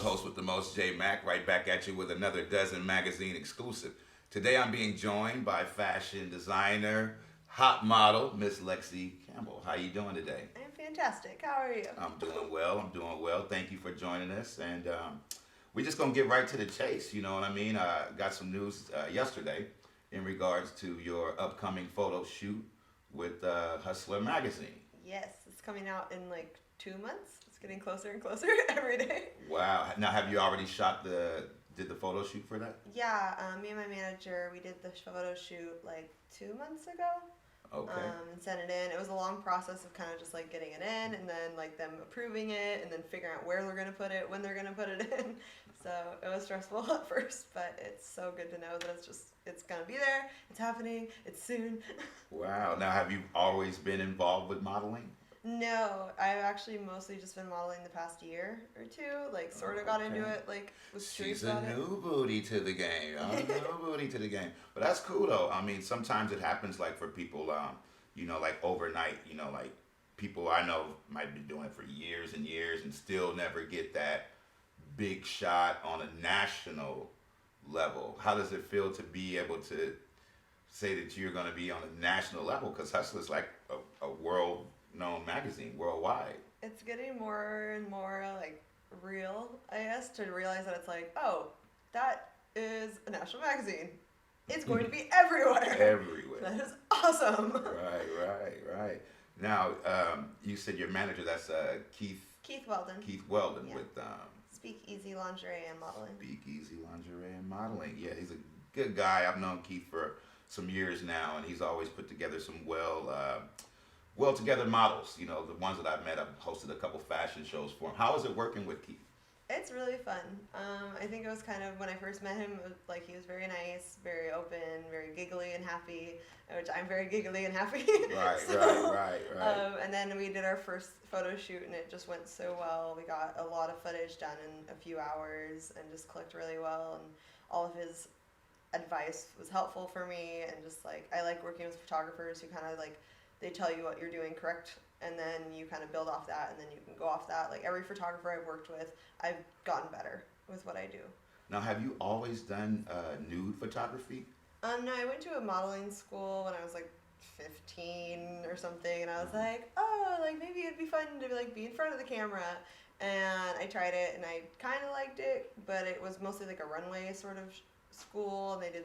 the host with the most, J Mac, right back at you with another Dozen Magazine exclusive. Today I'm being joined by fashion designer, hot model, Miss Lexi Campbell. How you doing today? I'm fantastic. How are you? I'm doing well. I'm doing well. Thank you for joining us. And we're just going to get right to the chase. You know what I mean? I got some news yesterday in regards to your upcoming photo shoot with Hustler Magazine. Yes, it's coming out in like 2 months. It's getting closer and closer every day. Wow. Now, have you already did the photo shoot for that? Yeah, me and my manager, we did the photo shoot like 2 months ago. Okay. And sent it in. It was a long process of kind of just like getting it in and then like them approving it and then figuring out where they're going to put it, when they're going to put it in. So it was stressful at first, but it's so good to know that it's going to be there. It's happening. It's soon. Wow. Now, have you always been involved with modeling? No, I've actually mostly just been modeling the past year or two. Like, sort of got into it, like, was curious She's a about it. new booty to the game. A new booty to the game. But that's cool, though. I mean, sometimes it happens, like, for people, like, overnight, like, people I know might be doing it for years and years and still never get that big shot on a national level. How does it feel to be able to say that you're going to be on a national level? Because Hustler's like a world-known magazine worldwide. It's getting more and more, like, real, I guess, to realize that it's like, oh, that is a national magazine. It's going to be everywhere. Everywhere. That is awesome. Right. Now, you said your manager, that's Keith Weldon. Keith Weldon Yeah. with Speak Easy Lingerie and Modeling. Speak Easy Lingerie and Modeling. Yeah, he's a good guy. I've known Keith for some years now, and he's always put together some well together models. You know, the ones that I've met, I've hosted a couple fashion shows for him. How is it working with Keith? It's really fun. I think it was kind of, when I first met him, it was like he was very nice, very open, very giggly and happy, which I'm very giggly and happy. Right. And then we did our first photo shoot and it just went so well. We got a lot of footage done in a few hours and just clicked really well. And all of his advice was helpful for me. And just like, I like working with photographers who kind of like, they tell you what you're doing correct, and then you kind of build off that, and then you can go off that. Like every photographer I've worked with, I've gotten better with what I do. Now, have you always done nude photography? No, I went to a modeling school when I was like 15 or something, and I was like, oh, like maybe it'd be fun to like be in front of the camera. And I tried it, and I kind of liked it, but it was mostly like a runway sort of school, and they did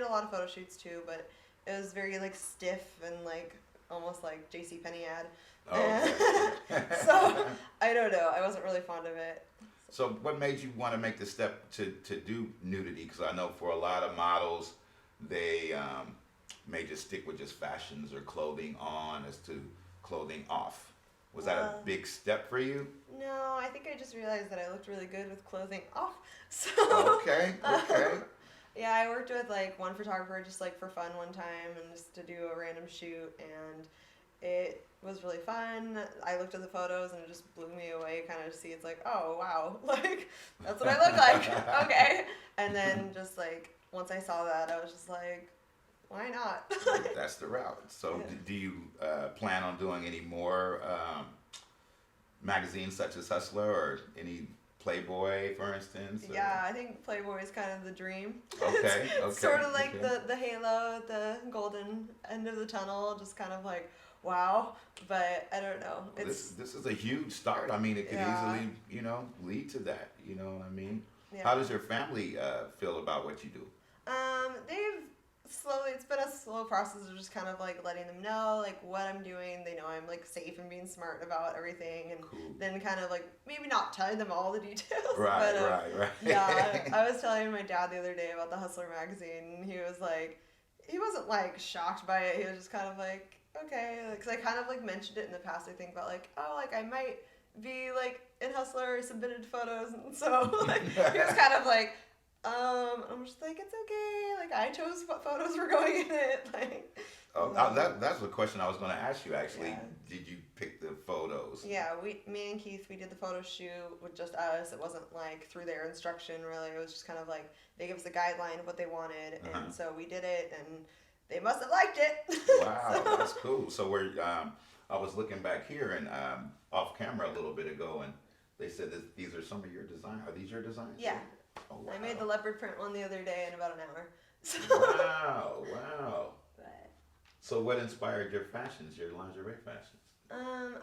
a lot of photo shoots too, but it was very like stiff and like almost like JCPenney ad. Oh, okay. So I don't know. I wasn't really fond of it. So what made you want to make the step to do nudity? Because I know for a lot of models, they may just stick with just fashions or clothing on as to clothing off. Was that a big step for you? No, I think I just realized that I looked really good with clothing off. So Okay. yeah, I worked with like one photographer just like for fun one time and just to do a random shoot, and it was really fun. I looked at the photos and it just blew me away, kind of to see it's like, oh wow, like that's what I look like. Okay. And then just like once I saw that, I was just like, why not? That's the route. So Yeah. do you plan on doing any more magazines such as Hustler or any Playboy, for instance? Or? Yeah, I think Playboy is kind of the dream. Okay. Sort of like the halo at the golden end of the tunnel, just kind of like, wow. But I don't know. Well, this is a huge start. I mean, it could Yeah. easily, lead to that. You know what I mean? Yeah. How does your family feel about what you do? They've slowly, it's been a slow process of just kind of like letting them know like what I'm doing. They know I'm like safe and being smart about everything, and Cool. then kind of like maybe not telling them all the details. Right, but, right. Yeah, I was telling my dad the other day about the Hustler magazine, and he was like, he wasn't like shocked by it. He was just kind of like, okay, because I kind of like mentioned it in the past. I think about like, oh, like I might be like in Hustler or submitted photos, and so like he was kind of like, I'm just like, it's okay. Like I chose what photos were going in it. Like. That's the question I was going to ask you. Actually, Yeah. Did you pick the photos? Yeah, me and Keith, we did the photo shoot with just us. It wasn't like through their instruction really. It was just kind of like they gave us a guideline of what they wanted, and so we did it, and they must have liked it. Wow, that's cool. So I was looking back here and off camera a little bit ago, and They said that these are some of your designs. Are these your designs? Yeah. Oh, wow. I made the leopard print one the other day in about an hour. So, Wow, wow. but, So what inspired your fashions, your lingerie fashions?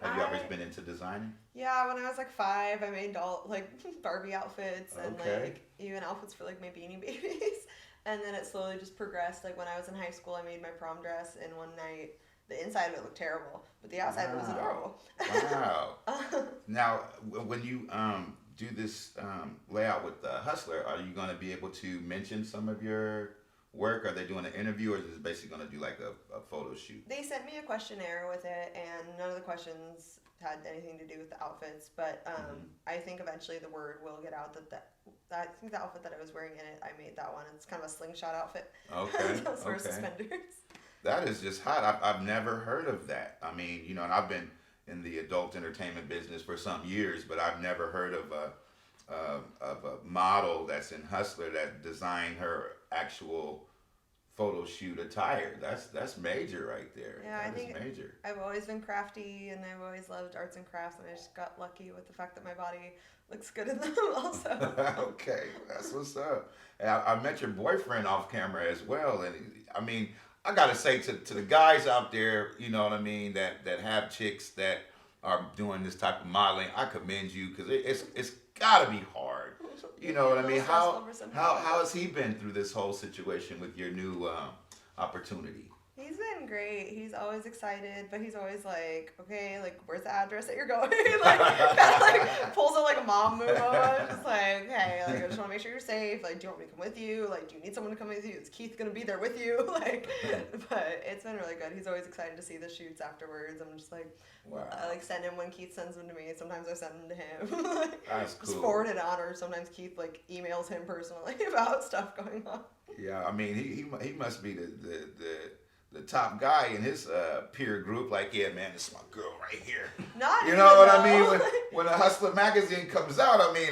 Have you always been into designing? Yeah, when I was like 5, I made like Barbie outfits and Okay. like even outfits for like my Beanie Babies. And then it slowly just progressed. Like when I was in high school, I made my prom dress in one night. The inside of it looked terrible, but the outside of it was adorable. Wow. Now, when you do this layout with the Hustler, are you going to be able to mention some of your work? Are they doing an interview, or is it basically going to do like a photo shoot? They sent me a questionnaire with it, and none of the questions had anything to do with the outfits. But I think eventually the word will get out that I think the outfit that I was wearing in it, I made that one. It's kind of a slingshot outfit. Okay. Those were Okay. suspenders. That is just hot. I've never heard of that. I mean, you know, and I've been in the adult entertainment business for some years, but I've never heard of a model that's in Hustler that designed her actual photo shoot attire. That's major right there. Yeah, I That is think major. I've always been crafty, and I've always loved arts and crafts, and I just got lucky with the fact that my body looks good in them also. Okay, that's what's up. And I met your boyfriend off camera as well, and I mean, I gotta say to the guys out there, you know what I mean, that have chicks that are doing this type of modeling, I commend you because it's gotta be hard. You know what I mean? How has he been through this whole situation with your new opportunity? He's been great. He's always excited, but he's always like, okay, like, where's the address that you're going? Like, kind of like pulls out like a mom move on us. Just like, hey, like, I just want to make sure you're safe. Like, do you want me to come with you? Like, do you need someone to come with you? Is Keith going to be there with you? Like, but it's been really good. He's always excited to see the shoots afterwards. I'm just like, Wow. I like send him when Keith sends them to me. Sometimes I send them to him. Like, That's cool. just forward it on, or sometimes Keith like emails him personally about stuff going on. Yeah, I mean, he must be the top guy in his peer group. Like, yeah, man, this is my girl right here. Not You even know what I though. mean? When a Hustler magazine comes out, I mean,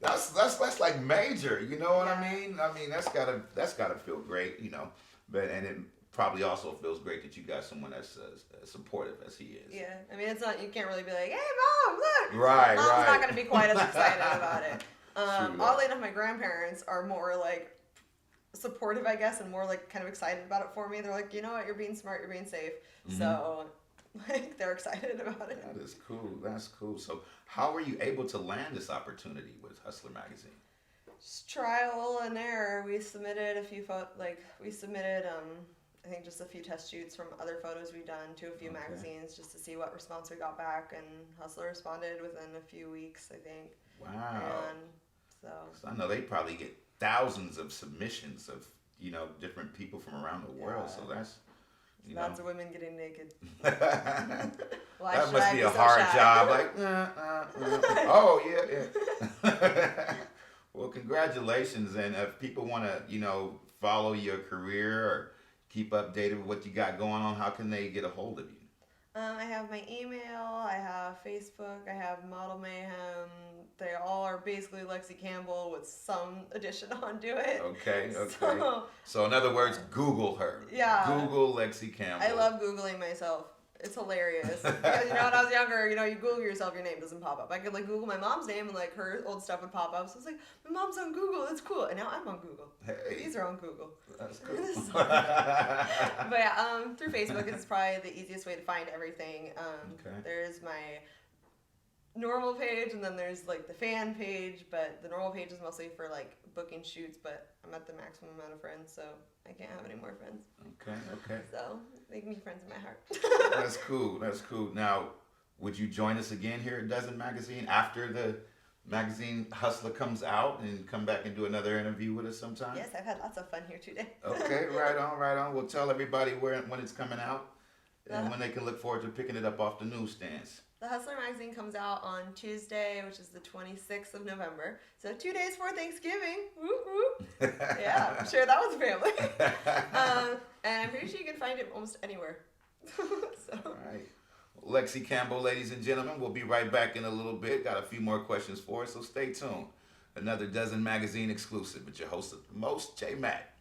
that's like major. You know what I mean? I mean, that's gotta feel great. You know, and it probably also feels great that you got someone that's as supportive as he is. Yeah, I mean, it's not, you can't really be like, hey, Mom, look! Right, Mom's right. not going to be quite as excited about it. True that. Oddly enough, my grandparents are more, like, supportive, I guess, and more, like, kind of excited about it for me. They're like, you know what, you're being smart, you're being safe. Mm-hmm. So, like, they're excited about it. That is cool. That's cool. So, how were you able to land this opportunity with Hustler magazine? Just trial and error. We submitted a few I think just a few test shoots from other photos we've done to a few magazines just to see what response we got back, and Hustler responded within a few weeks, I think. Wow. And so 'Cause I know they probably get thousands of submissions of, you know, different people from around the world. So that's, you know. lots of women getting naked. That Why should must I be be a so hard shy? job. Like, oh yeah. Well, congratulations, and if people want to, you know, follow your career or keep updated with what you got going on, how can they get a hold of you? I have my email, I have Facebook, I have Model Mayhem. They all are basically Lexi Campbell with some addition onto it. Okay. So, So in other words, Google her. Yeah. Google Lexi Campbell. I love Googling myself. It's hilarious. Because, you know, when I was younger, you know, you Google yourself, your name doesn't pop up. I could, like, Google my mom's name, and, like, her old stuff would pop up. So it's like, my mom's on Google. It's cool. And now I'm on Google. Hey. These are on Google. That's cool. But yeah, through Facebook is probably the easiest way to find everything. Okay. There's my normal page, and then there's like the fan page, but the normal page is mostly for like booking shoots, but I'm at the maximum amount of friends, so I can't have any more friends. Okay. So they can be friends in my heart. That's cool. Now, would you join us again here at Dozen Magazine after the magazine Hustler comes out and come back and do another interview with us sometime? Yes, I've had lots of fun here today. Okay, right on. We'll tell everybody when it's coming out and when they can look forward to picking it up off the newsstands. The Hustler magazine comes out on Tuesday, which is the 26th of November. So 2 days before Thanksgiving. Woo woo. Yeah, share that with the family. And I'm pretty sure you can find it almost anywhere. So. All right. Well, Lexi Campbell, ladies and gentlemen, we'll be right back in a little bit. Got a few more questions for us, so stay tuned. Another Dozen Magazine exclusive with your host of the most, J. Matt.